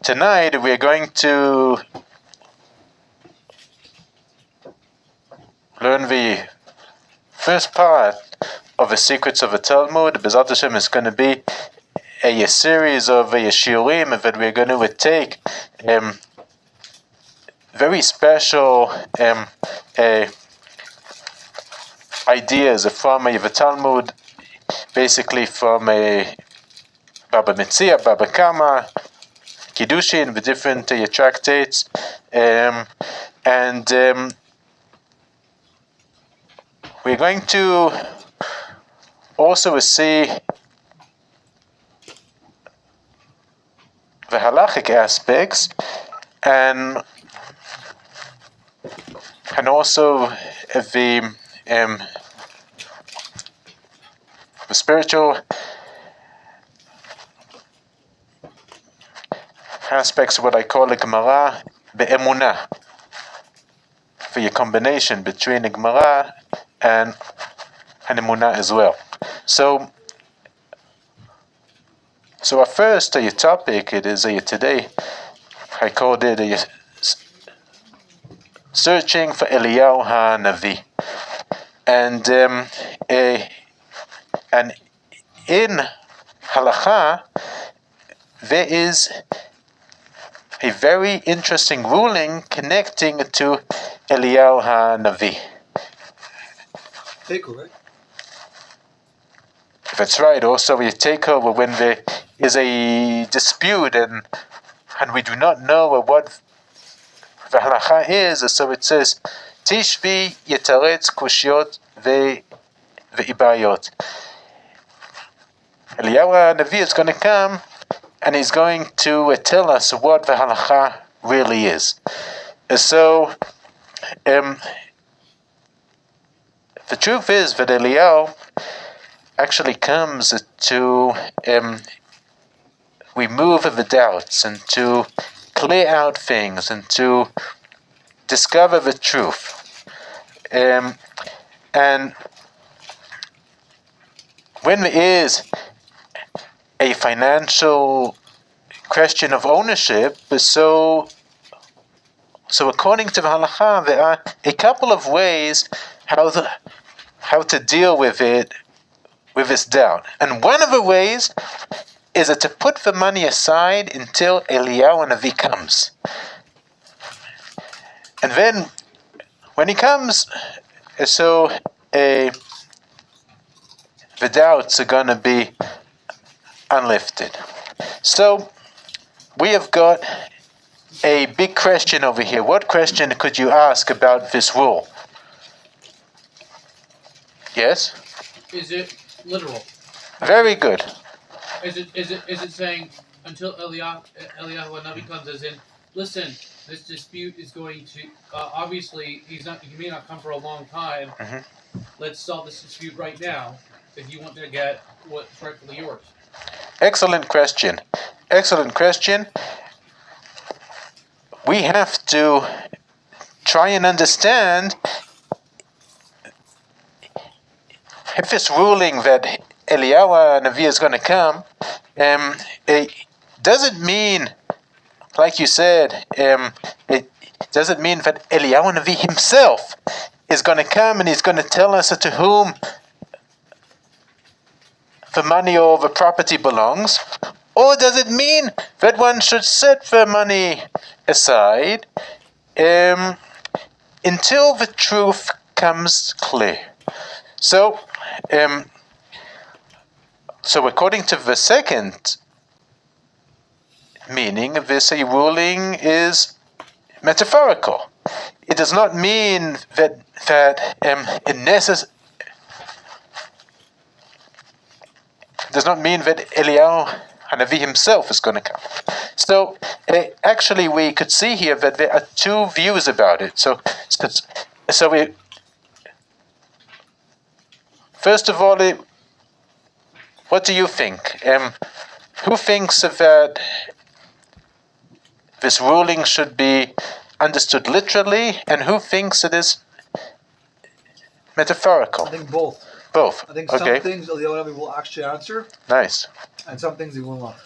tonight we're going to learn the first part of the secrets of the Talmud. B'ezrat Hashem is going to be a series of shiurim that we're going to take very special ideas from the Talmud, basically from Baba Metzia, Baba Kama, Kiddushin, the different tractates, and we're going to also see the halachic aspects and also the spiritual aspects of what I call the Gemara be'emunah, for your combination between the Gemara and emunah as well. So our first topic, it is today, I called it searching for Eliyahu HaNavi. And in Halacha, there is a very interesting ruling connecting to Eliyahu HaNavi. Takeover, right? That's right. Also, we take over when there is a dispute and we do not know what the halacha is. So it says, Tishvi yetaretz kushiot ve'ibayot. Eliyahu HaNavi is going to come and he's going to tell us what the halacha really is. So, the truth is that Eliyahu actually comes to remove the doubts and to clear out things and to discover the truth. And when there is a financial question of ownership, so according to the halacha, there are a couple of ways how to deal with it, with this doubt. And one of the ways is to put the money aside until Eliyahu HaNavi comes. And then, when he comes, so the doubts are going to be unlifted. So, we have got a big question over here. What question could you ask about this rule? Yes? Is it literal? Very good. Is it saying until Eliyahu HaNavi comes, as in, listen, this dispute is going to obviously he may not come for a long time. Mm-hmm. Let's solve this dispute right now if you want to get what's rightfully yours. Excellent question. Excellent question. We have to try and understand if this ruling that Eliyahu HaNavi is going to come, does it mean, like you said, it doesn't mean that Eliyahu HaNavi himself is going to come and he's going to tell us to whom the money or the property belongs? Or does it mean that one should set the money aside until the truth comes clear? So according to the second meaning, this ruling is metaphorical. It does not mean that does not mean that Eliyahu HaNavi himself is going to come. So actually we could see here that there are two views about it. So we, first of all, what do you think? Who thinks that this ruling should be understood literally, and who thinks it is metaphorical? I think both. Both. I think some things Eliyahu HaNavi will actually answer. Nice. And some things he will not.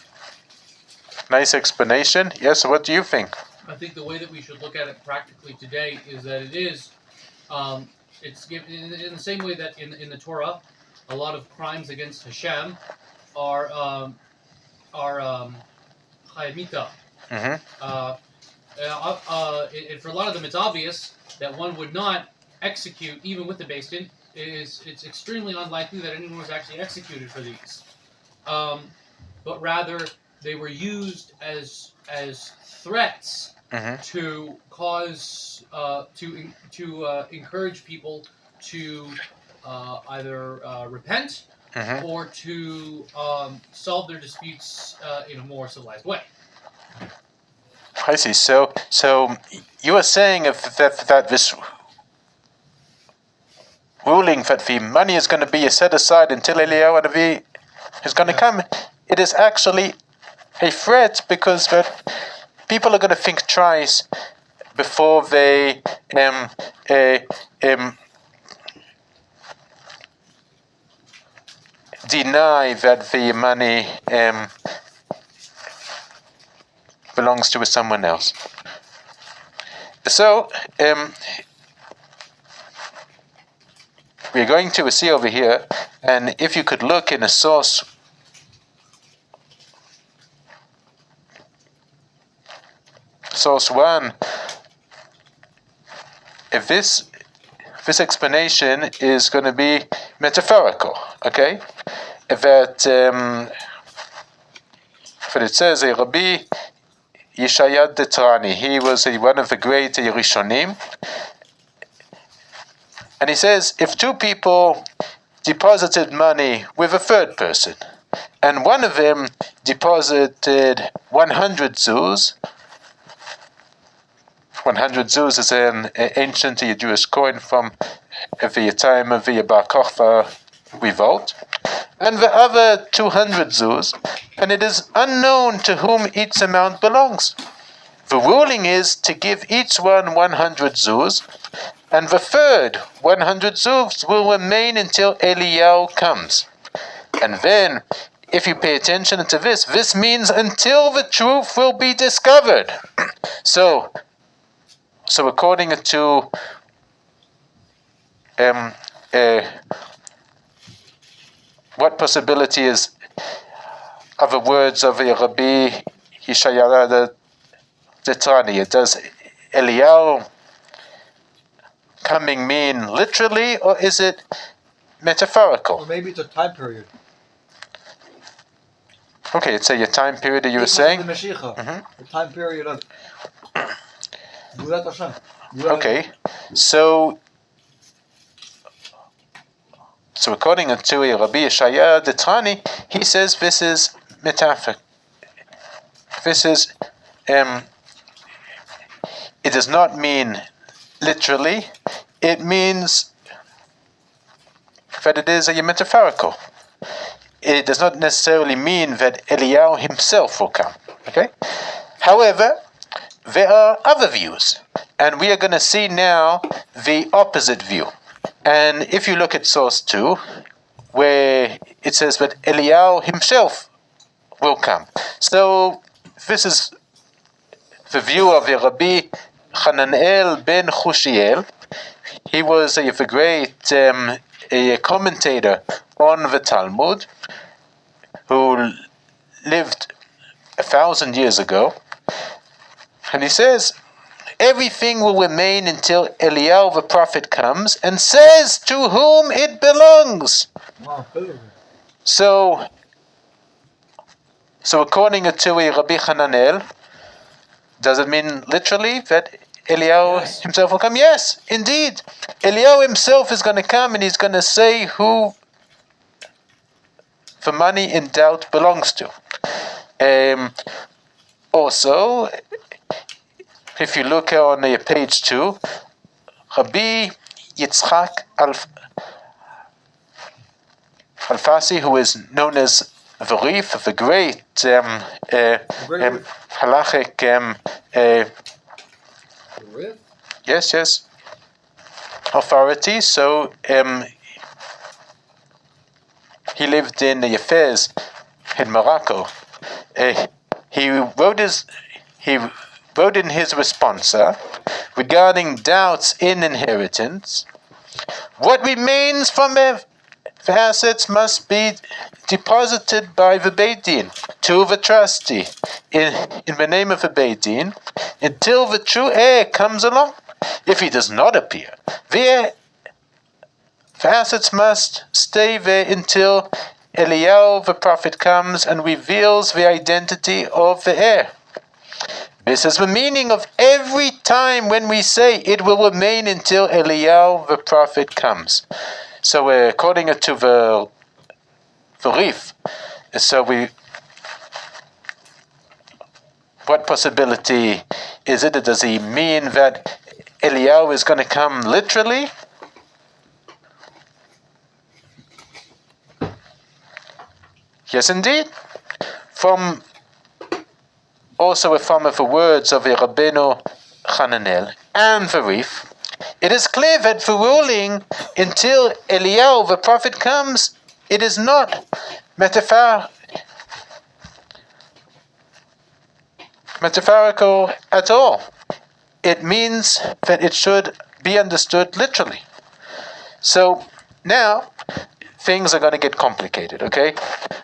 Nice explanation. Yes, what do you think? I think the way that we should look at it practically today is that it is, it's given in the same way that in the Torah, a lot of crimes against Hashem are chayamita. Mm-hmm. And for a lot of them, it's obvious that one would not execute, even with the Beis Din. It's extremely unlikely that anyone was actually executed for these, but rather they were used as threats to cause to encourage people to either repent or to solve their disputes in a more civilized way. I see. So you are saying that this ruling that the money is going to be set aside until Eliyahu Hanavi is going to come, it is actually a threat, because that people are going to think twice before they deny that the money belongs to someone else. So we're going to see over here, and if you could look in a source one, if this explanation is going to be metaphorical, okay? That it says a Rabbi Yeshayad Detrani, he was one of the great Rishonim, and he says if two people deposited money with a third person, and one of them deposited 100 zuz. 100 zuz is an ancient Jewish coin from the time of the Bar Kokhba revolt, and the other 200 zuz, and it is unknown to whom each amount belongs. The ruling is to give each one 100 zuz, and the third 100 zuz will remain until Eliyahu comes. And then, if you pay attention to this means until the truth will be discovered. So according to what possibility is of the words of Rabbi Yeshayah Detrani? Does Eliyahu coming mean literally, or is it metaphorical? Or maybe it's a time period. Okay, it's a time period that you were saying? The Mashiach, the time period of Gulat Hashem. Okay, so according to Rabbi Yeshayah Detrani, he says this is metaphor. This is, it does not mean literally, it means that it is a metaphorical. It does not necessarily mean that Eliyahu himself will come. Okay? However, there are other views, and we are going to see now the opposite view. And if you look at source 2, where it says that Eliyahu himself will come. So this is the view of the Rabbi Hananel ben Chushiel. He was a great a commentator on the Talmud, who lived 1,000 years ago. And he says, everything will remain until Eliyahu the prophet comes and says to whom it belongs. So according to Rabbi Hananel, does it mean literally that Eliyahu himself will come? Yes, indeed. Eliyahu himself is going to come, and he's going to say who the money in doubt belongs to. Also, if you look on page 2, Rabbi Yitzchak Alfasi, who is known as the Rif, the great halachic yes, authority. So he lived in Fez in Morocco. he wrote in his responsa regarding doubts in inheritance. What remains from the assets must be deposited by the Beit Din to the trustee in the name of the Beit Din until the true heir comes along. If he does not appear, the assets must stay there until Eliyahu the prophet comes and reveals the identity of the heir. This is the meaning of every time when we say it will remain until Eliyahu the prophet comes. So according to the Rif, what possibility is it? Does he mean that Eliyahu is going to come literally? Yes, indeed. From the words of the Rabbeinu Hananel and the Rif, it is clear that the ruling until Eliyahu the prophet comes, it is not metaphorical at all. It means that it should be understood literally. So now things are going to get complicated, okay?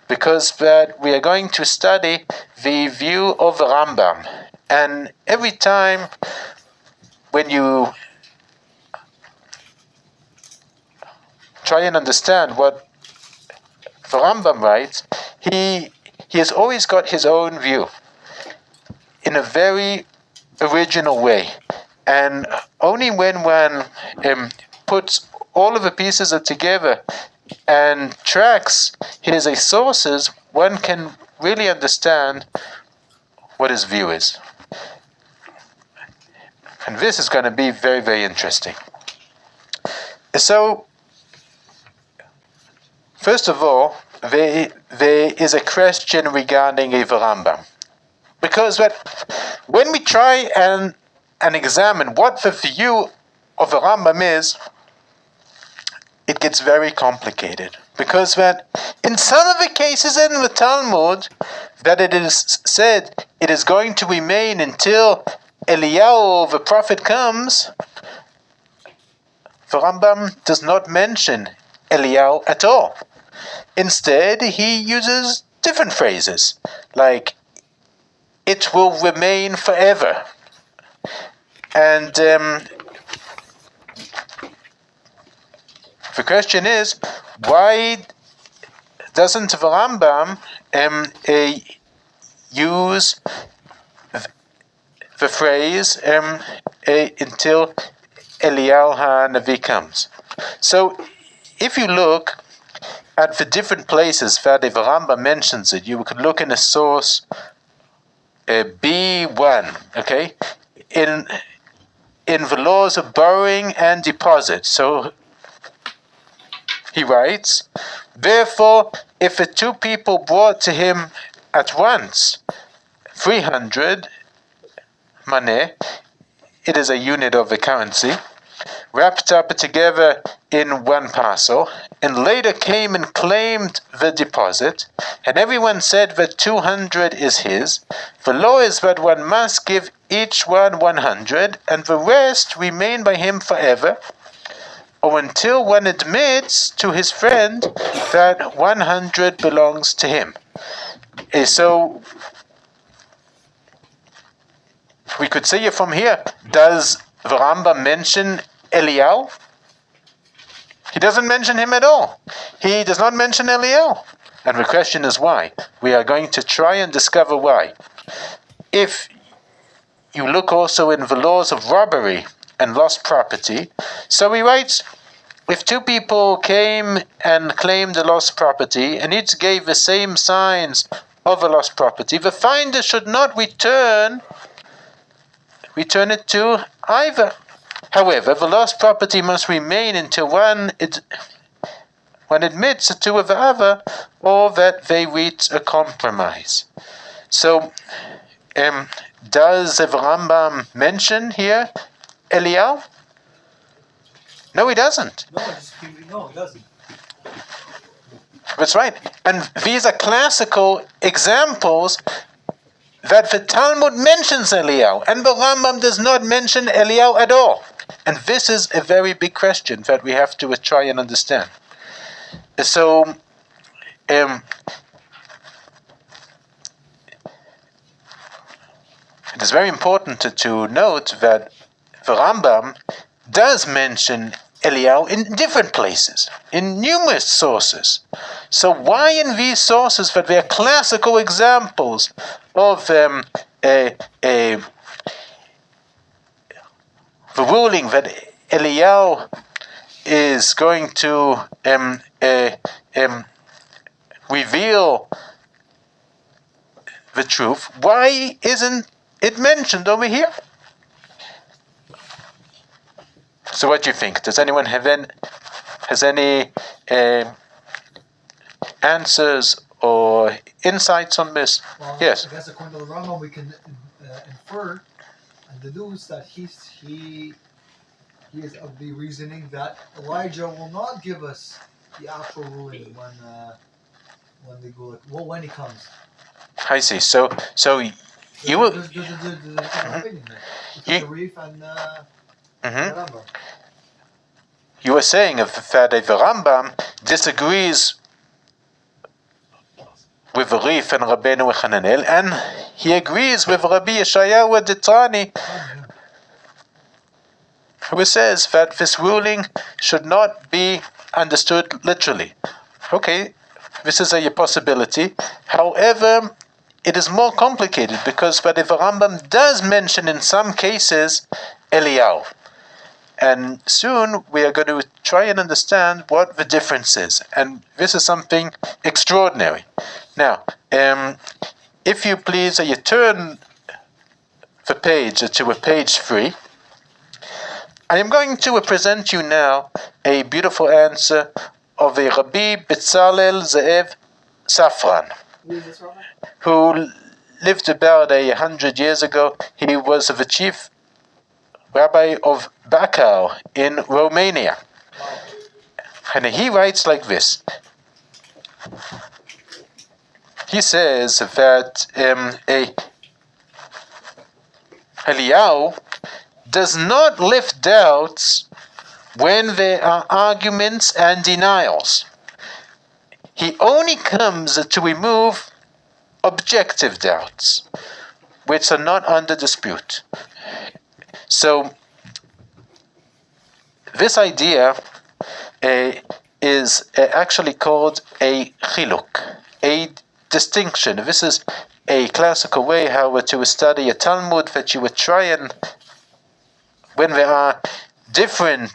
Because we are going to study the view of the Rambam. And every time when you try and understand what the Rambam writes, he has always got his own view in a very original way. And only when one puts all of the pieces together and tracks his sources, one can really understand what his view is. And this is going to be very, very interesting. So, first of all, there is a question regarding the Rambam. Because when we try and examine what the view of the Rambam is, it gets very complicated. Because in some of the cases in the Talmud, that it is said it is going to remain until Eliyahu the prophet comes, the Rambam does not mention Eliyahu at all. Instead, he uses different phrases, like, it will remain forever. And the question is, why doesn't the Rambam use the phrase until Eliyahu HaNavi comes? So, if you look at the different places that the Rambam mentions it, you could look in a source B1, okay, in the laws of borrowing and deposit. So he writes, therefore, if the two people brought to him at once 300 maneh, it is a unit of the currency, wrapped up together in one parcel, and later came and claimed the deposit, and everyone said that 200 is his, the law is that one must give each one 100, and the rest remain by him forever, or until one admits to his friend that 100 belongs to him. So, we could say from here, does the Rambam mention Eliyahu? He doesn't mention him at all. He does not mention Eliyahu. And the question is why. We are going to try and discover why. If you look also in the laws of robbery and lost property, so he writes, if two people came and claimed the lost property, and each gave the same signs of the lost property, the finder should not return it to either. However, the lost property must remain until one admits to the other, or that they reach a compromise. So, does the Rambam mention here Eliyahu? No, he doesn't. No, he doesn't. That's right. And these are classical examples that the Talmud mentions Eliyahu, and the Rambam does not mention Eliyahu at all. And this is a very big question that we have to try and understand. So, it is very important to note that the Rambam does mention Eliyahu in different places, in numerous sources. So why in these sources that they are classical examples of the ruling that Eliyahu is going to reveal the truth, why isn't it mentioned over here? So what do you think? Does anyone have any answers or insights on this? Well, Yes. I guess according to the Rambam, we can infer and deduce that he is of the reasoning that Elijah will not give us the actual ruling when he comes. I see. So you will. There's an opinion there. The Reef and the Rambam. You were saying that the Rambam disagrees with Rif and Rabbeinu Hananel, and he agrees with Rabbi Yeshayahu Detrani, who says that this ruling should not be understood literally. Okay, this is a possibility. However, it is more complicated because the Rambam does mention in some cases Eliyahu. And soon we are going to try and understand what the difference is. And this is something extraordinary. Now, if you please, you turn the page to page 3. I am going to present you now a beautiful answer of a Rabbi Bezalel Ze'ev Safran, who lived about 100 years ago. He was the chief Rabbi of Bacau in Romania. And he writes like this. He says that Eliyahu does not lift doubts when there are arguments and denials. He only comes to remove objective doubts, which are not under dispute. So, this idea is actually called a chiluk, a distinction. This is a classical way how to study a Talmud, that you would try and, when there are different,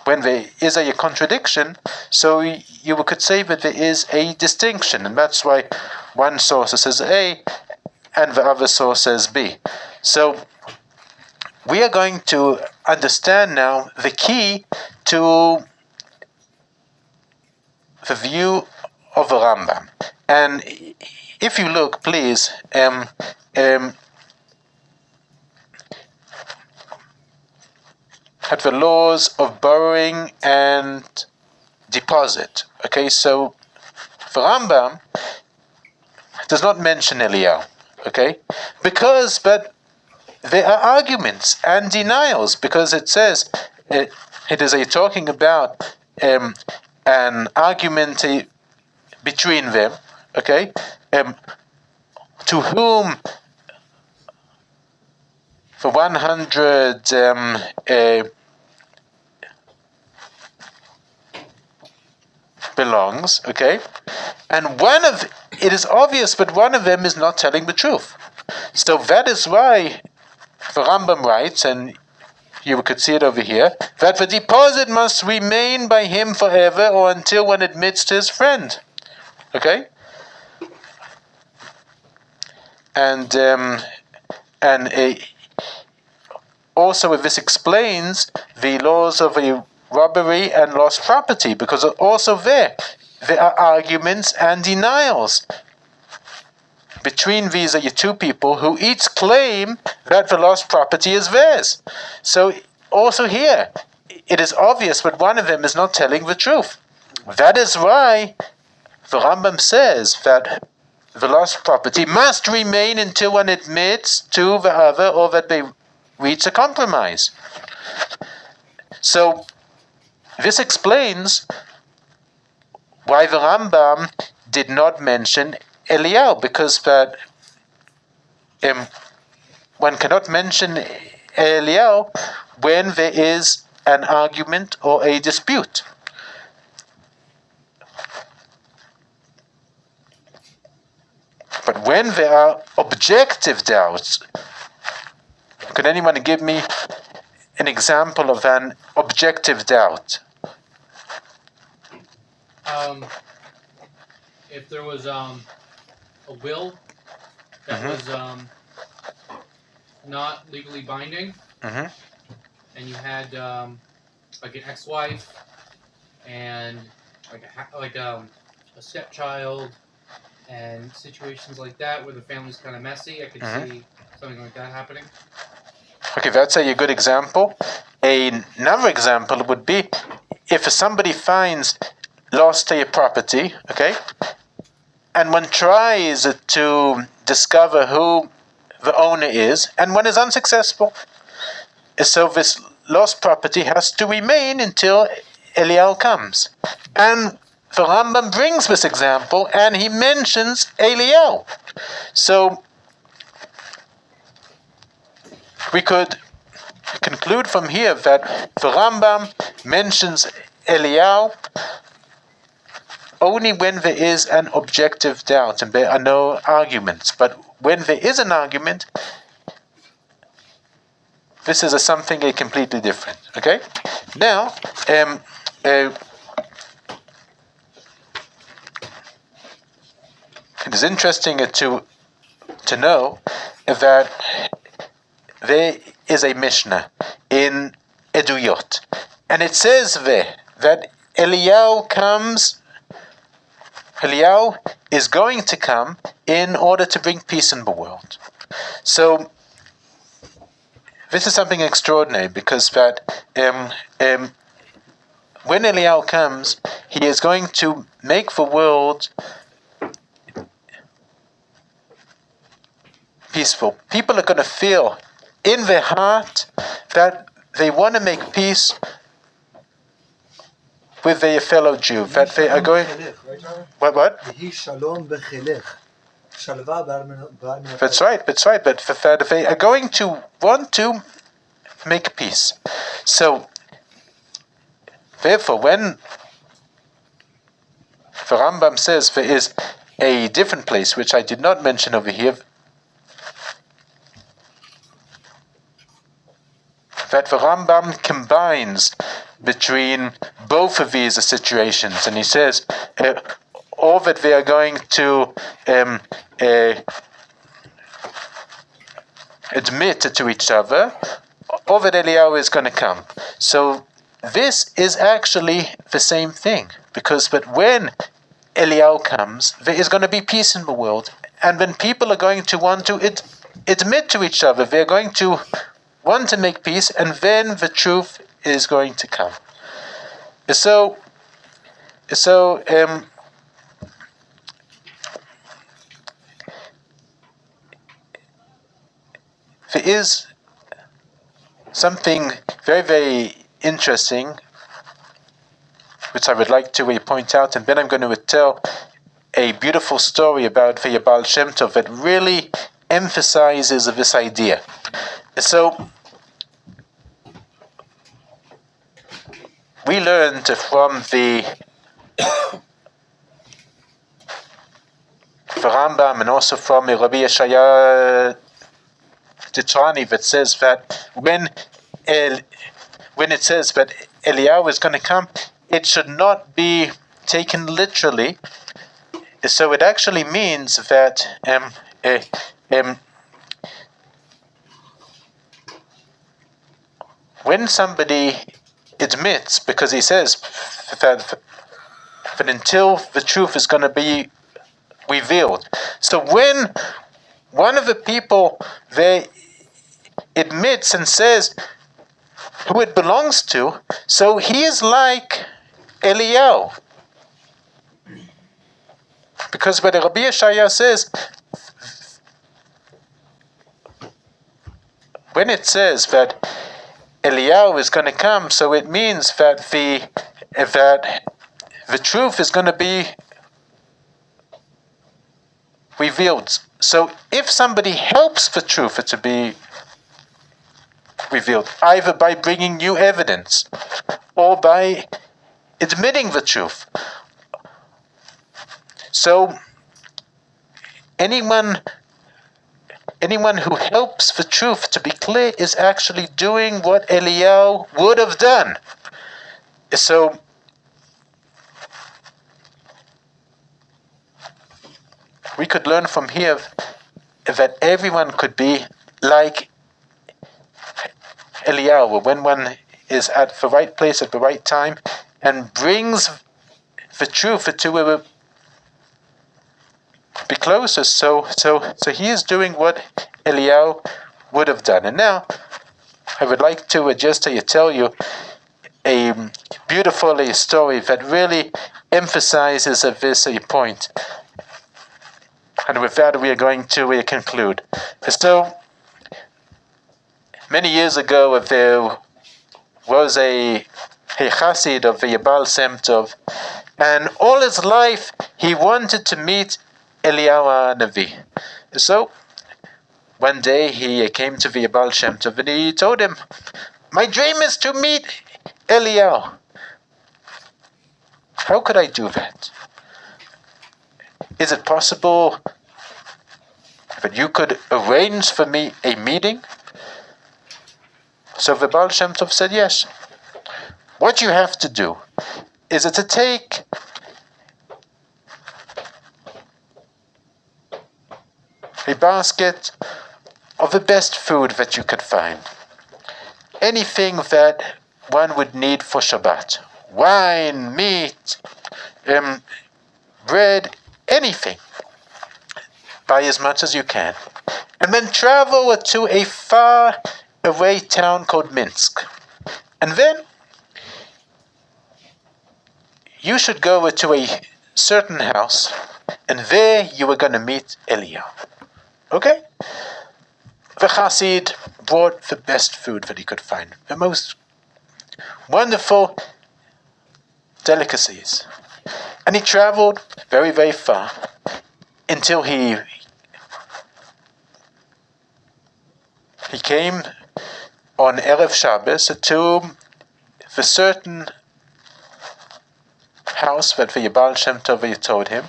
when there is a contradiction, so you could say that there is a distinction, and that's why one source says A, and the other source says B. So we are going to understand now the key to the view of the Rambam. And if you look, please, at the laws of borrowing and deposit. Okay, so the Rambam does not mention Eliyahu. Okay, but there are arguments and denials, because it says it is talking about an argument between them. Okay, to whom the 100 belongs. Okay, and it is obvious that one of them is not telling the truth. So that is why the Rambam writes, and you could see it over here, that the deposit must remain by him forever or until one admits to his friend. Okay? And also this explains the laws of a robbery and lost property, because also there are arguments and denials between these two people who each claim that the lost property is theirs. So also here, it is obvious that one of them is not telling the truth. That is why the Rambam says that the lost property must remain until one admits to the other or that they reach a compromise. So this explains why the Rambam did not mention Eliyahu, because that one cannot mention Eliyahu when there is an argument or a dispute. But when there are objective doubts, could anyone give me an example of an objective doubt? If there was a will that was not legally binding, and you had like an ex-wife and like a stepchild and situations like that where the family's kind of messy, I could see something like that happening. Okay, that's a good example. Another example would be if somebody finds lost a property, okay, and one tries to discover who the owner is, and one is unsuccessful. So this lost property has to remain until Eliyahu comes. And the Rambam brings this example, and he mentions Eliyahu. So we could conclude from here that the Rambam mentions Eliyahu only when there is an objective doubt and there are no arguments. But when there is an argument, this is something completely different. Okay? Now, it is interesting to know that there is a Mishnah in Eduyot, and it says there that Eliyahu is going to come in order to bring peace in the world. So this is something extraordinary, because that when Eliyahu comes, he is going to make the world peaceful. People are going to feel in their heart that they want to make peace with their fellow Jew, that they are going... What? That's right, but that they are going to want to make peace. So, therefore, when the Rambam says there is a different place, which I did not mention over here, that the Rambam combines between both of these situations, and he says, or that they are going to admit to each other, or that Eliyahu is going to come. So this is actually the same thing, because that when Eliyahu comes, there is going to be peace in the world, and when people are going to want to admit to each other, they are going to want to make peace, and then the truth is going to come. So there is something very, very interesting which I would like to point out, and then I'm going to tell a beautiful story about the Baal Shem Tov that really emphasizes this idea. So we learned from the Rambam and also from Rabbi Yeshaya Titrani that says that when it says that Eliyahu is going to come, it should not be taken literally. So it actually means that when somebody admits, because he says that until the truth is going to be revealed. So when one of the people, they admits and says who it belongs to, so he is like Eliyahu. Because when the Rabbi Yeshaya says, when it says that Eliyahu is going to come, so it means that the truth is going to be revealed. So if somebody helps the truth to be revealed, either by bringing new evidence or by admitting the truth. So anyone who helps the truth to be clear is actually doing what Eliyahu would have done. So we could learn from here that everyone could be like Eliyahu, when one is at the right place at the right time and brings the truth to be closer. So he is doing what Eliyahu would have done. And now I would like to just tell you a beautiful story that really emphasizes this point. And with that, we are going to conclude. So, many years ago, there was a chassid of the Baal Shem Tov, and all his life he wanted to meet Eliyahu Navi. So, one day he came to the Baal Shem Tov and he told him, "My dream is to meet Eliyahu. How could I do that? Is it possible that you could arrange for me a meeting?" So the Baal Shem Tov said, "Yes. What you have to do is to take a basket of the best food that you could find. Anything that one would need for Shabbat. Wine, meat, bread, anything. Buy as much as you can. And then travel to a far away town called Minsk. And then you should go to a certain house, and there you are going to meet Eliyahu." Okay? The chassid brought the best food that he could find, the most wonderful delicacies. And he traveled very, very far until he came on Erev Shabbos to the certain house that the Baal Shem Tov told him,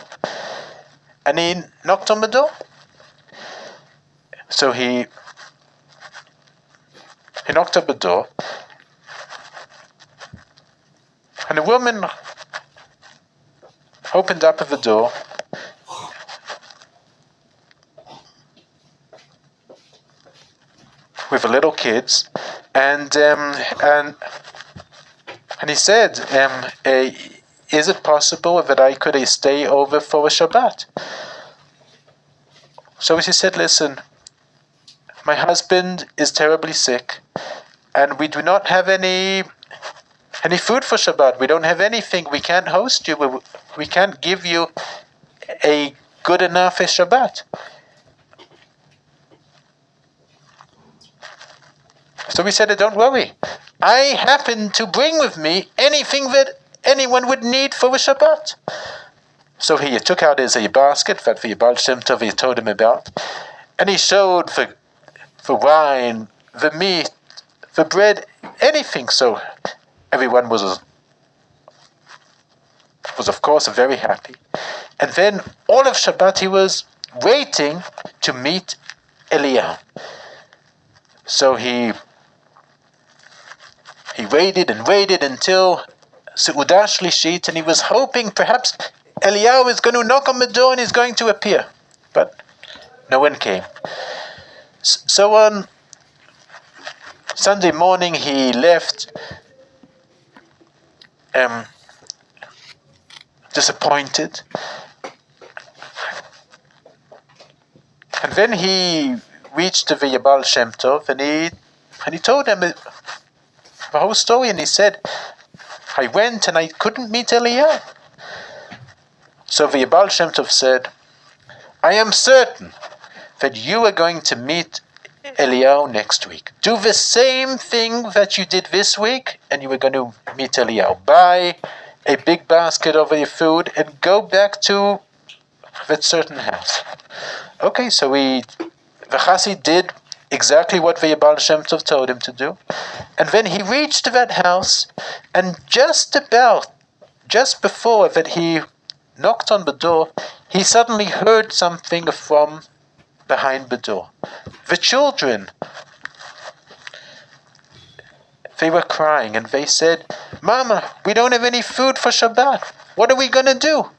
and he knocked on the door. So he knocked on the door, and a woman opened up the door with the little kids, and he said, "Is it possible that I could stay over for a Shabbat?" So he said, "Listen, my husband is terribly sick, and we do not have any food for Shabbat. We don't have anything. We can't host you. We can't give you a good enough Shabbat." So we said, "Don't worry. I happen to bring with me anything that anyone would need for a Shabbat." So he took out his basket that the Baal Shem Tov told him about, and he showed the wine, the meat, the bread, anything. So everyone was of course very happy. And then all of Shabbat he was waiting to meet Eliyahu. So he waited and waited until Seudah Shlishit, and he was hoping perhaps Eliyahu is going to knock on the door and he's going to appear. But no one came. So on Sunday morning he left disappointed. And then he reached the Baal Shem Tov and he told him the whole story, and he said, "I went and I couldn't meet Eliyahu." So the Baal Shem Tov said, I am certain that you are going to meet Eliyahu next week. Do the same thing that you did this week, and you were going to meet Eliyahu. Buy a big basket of your food and go back to that certain house. Okay, so the Chassid did exactly what the Baal Shem Tov told him to do. And then he reached that house, and just before that he knocked on the door, he suddenly heard something from behind the door. The children, they were crying, and they said, Mama, we don't have any food for Shabbat. What are we going to do?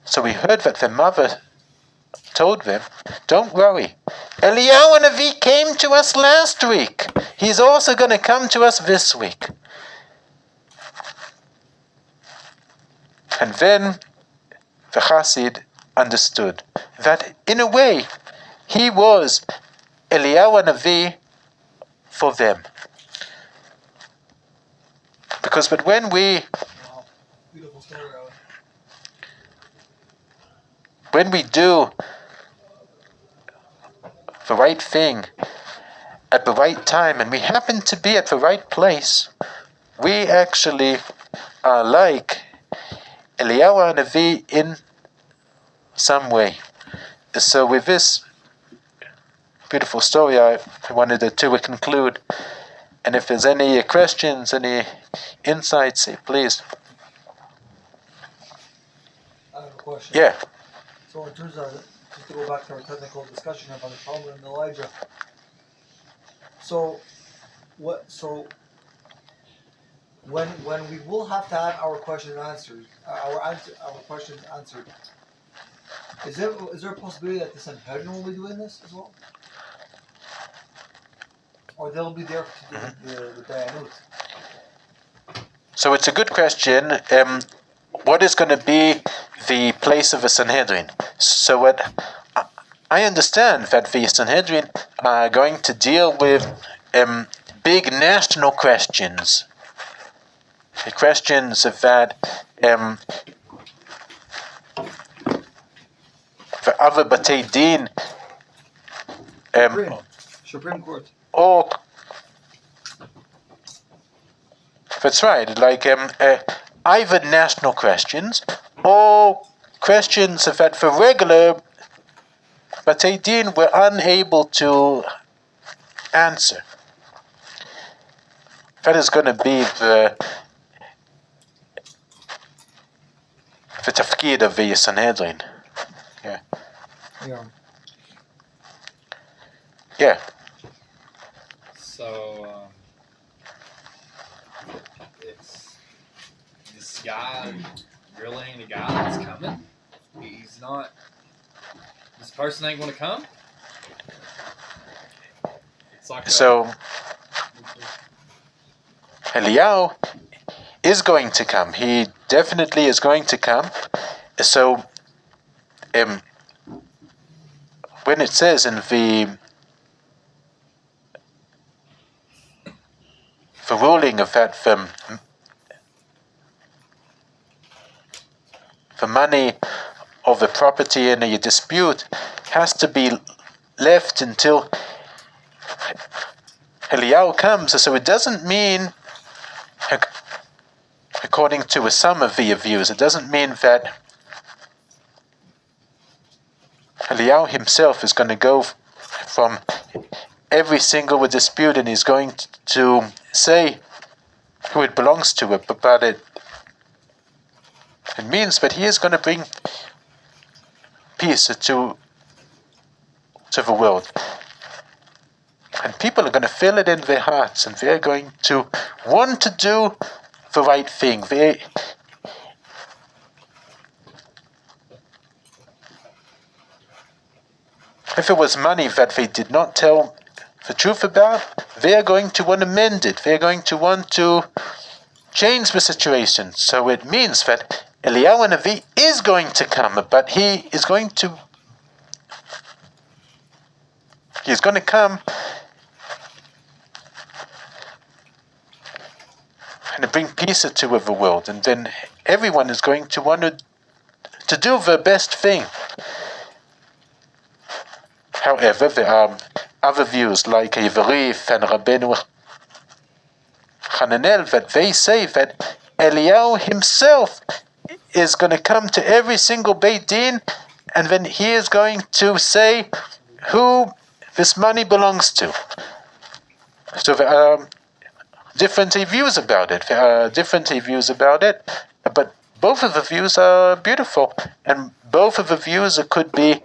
So we heard that their mother told them, don't worry. Eliyahu Hanavi came to us last week. He's also going to come to us this week. And then the Chassid understood that in a way he was Eliyahu Hanavi for them. But when we Wow. Beautiful story, Rabbi. when we do the right thing at the right time, and we happen to be at the right place, we actually are like Eliyahu Hanavi in some way. So with this beautiful story, I wanted to conclude. And if there's any questions, any insights, please. I have a question. Yeah. So in terms of, just to go back to our technical discussion about the Talmud and Elijah. So when we will have to have our question answered, our questions answered, is there a possibility that the Sanhedrin will be doing this as well? Or they'll be there to do the Dayanut? So it's a good question. What is going to be the place of the Sanhedrin? So what I understand that the Sanhedrin are going to deal with big national questions. The questions of that for other Batei Din Supreme Court. or that's right, like either national questions or questions that for regular Batei Din were unable to answer. That is going to be the tafkid of the Sanhedrin. Yeah. Yeah. Yeah. So, it's this guy really ain't a guy that's coming. He's not. This person ain't going to come. It's like So Eliyahu is going to come. He definitely is going to come. So when it says in the ruling of that the money of the property in a dispute has to be left until Eliyahu comes, so it doesn't mean, according to some of the views, it doesn't mean that Eliyahu himself is going to go from every single dispute and he's going to say who it belongs to, but it means that he is going to bring peace to the world. And people are going to feel it in their hearts, and they're going to want to do the right thing. If it was money that they did not tell the truth about, they're going to want to mend it. They're going to want to change the situation. So it means that Eliyahu Hanavi is going to come, but he is going to come and bring peace to the world. And then everyone is going to want to do the best thing. However, there are other views like Verif and Rabbeinu Hananel that they say that Eliyahu himself is going to come to every single Beit Din, and then he is going to say who this money belongs to. So there are different views about it. But both of the views are beautiful, and both of the views could be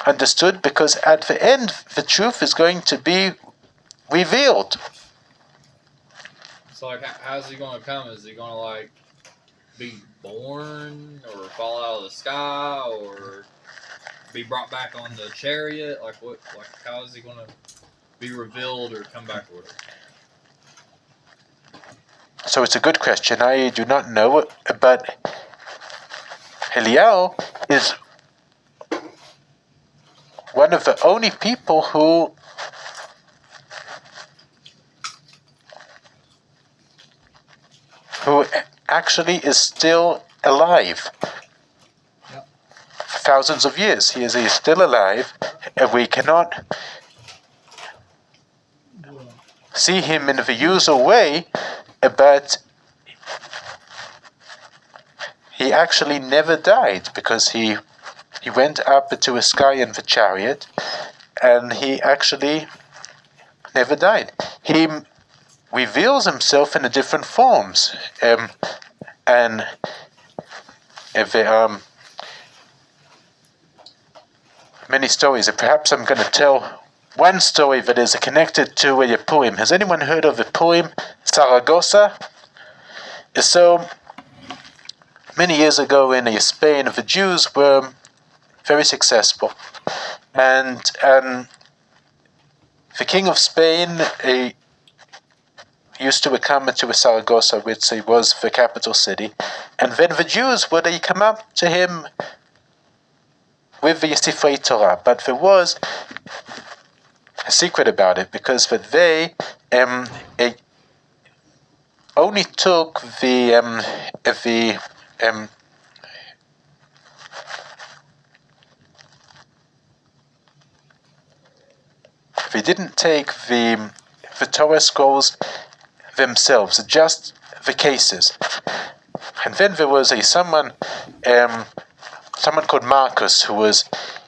understood, because at the end the truth is going to be revealed. So like, how's he going to come? Is he going to like be born, or fall out of the sky, or be brought back on the chariot? Like what? Like how is he going to be revealed or come back or whatever? So it's a good question. I do not know, but Eliyahu is one of the only people who actually is still alive. Yep. For thousands of years. He is still alive, and we cannot see him in the usual way, but he actually never died, because he went up to the sky in the chariot, and he actually never died. He reveals himself in different forms, and there are many stories. Perhaps I'm going to tell one story that is connected to a poem. Has anyone heard of the poem Saragosa? So, many years ago in Spain, the Jews were very successful, and the king of Spain used to come to Saragossa, which was the capital city, and then the Jews would come up to him with the Sifrei Torah, but there was a secret about it, because they only took they didn't take the Torah scrolls themselves, just the cases. And then there was someone called Marcus, who was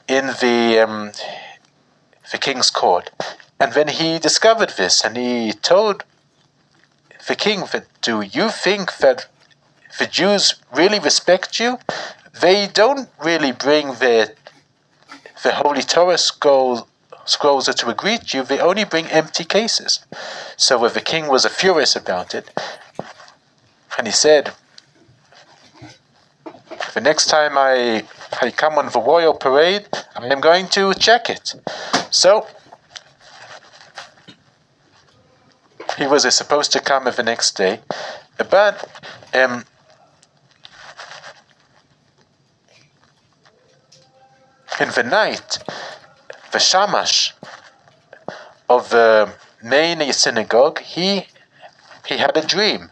in the king's court, and then he discovered this, and he told the king that, do you think that the Jews really respect you? They don't really bring the Holy Torah scrolls to greet you, they only bring empty cases. So the king was furious about it, and he said, the next time I come on the royal parade, I am going to check it. So he was supposed to come the next day, but in the night, the shamash of the main synagogue, he had a dream,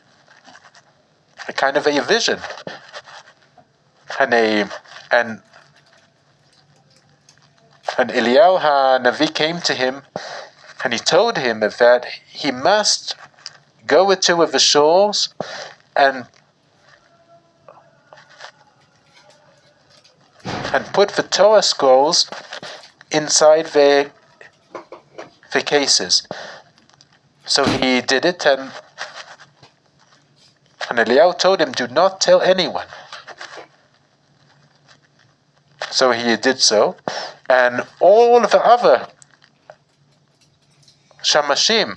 a kind of a vision, and Eliyahu HaNavi came to him, and he told him that he must go to the shores and put the Torah scrolls inside the cases. So he did it, and Eliyahu told him, do not tell anyone. So he did so, and all the other shamashim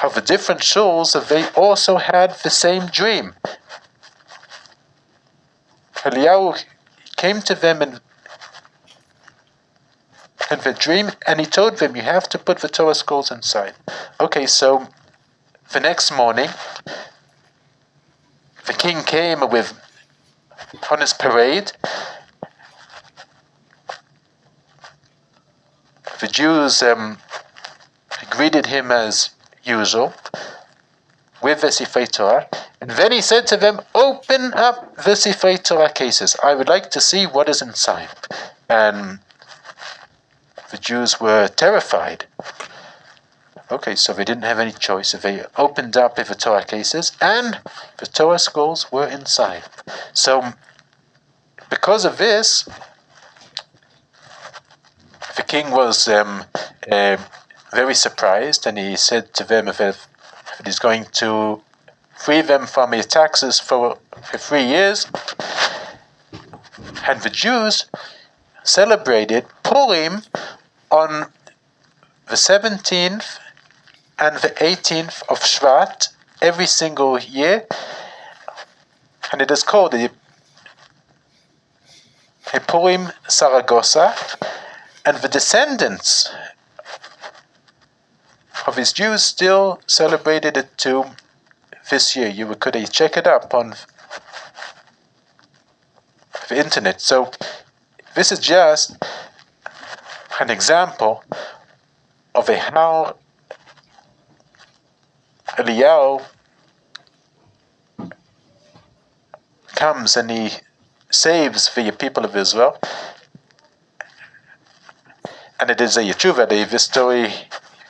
of the different shuls, they also had the same dream. Eliyahu came to them in the dream, and he told them, you have to put the Torah scrolls inside. Okay, so the next morning, the king came on his parade. The Jews greeted him as usual, with the Sifrei Torah. And then he said to them, open up the Sifrei Torah cases. I would like to see what is inside. And the Jews were terrified. Okay, so they didn't have any choice. They opened up the Torah cases, and the Torah scrolls were inside. So, because of this, the king was very surprised, and he said to them that he's going to free them from their taxes for 3 years. And the Jews celebrated Purim on the 17th and the 18th of Shvat every single year, and it is called a Poem Saragosa. And the descendants of these Jews still celebrated it too this year. You could check it up on the internet. So this is just an example of how Eliyahu comes and he saves the people of Israel. And it is a yeshuva. This story,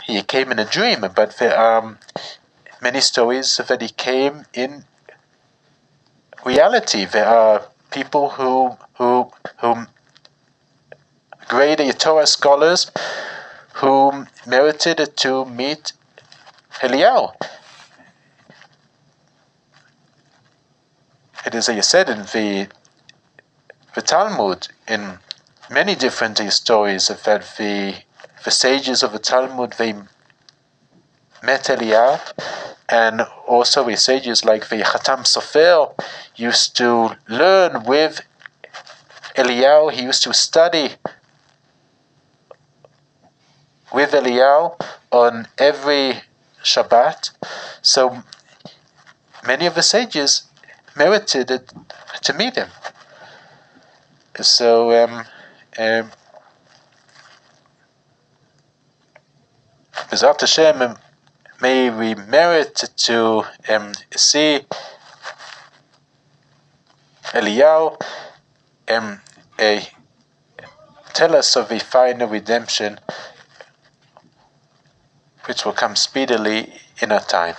he came in a dream, but there are many stories that he came in reality. There are people who great Torah scholars who merited to meet Eliyahu. It is said in the Talmud, in many different stories, that the sages of the Talmud, they met Eliyahu, and also the sages like the Chatam Sofer used to learn with Eliyahu. He used to study with Eliyahu on every Shabbat. So many of the sages merited it to meet him. So B'ezrat Hashem, may we merit to see Eliyahu tell us of the final redemption which will come speedily in our time.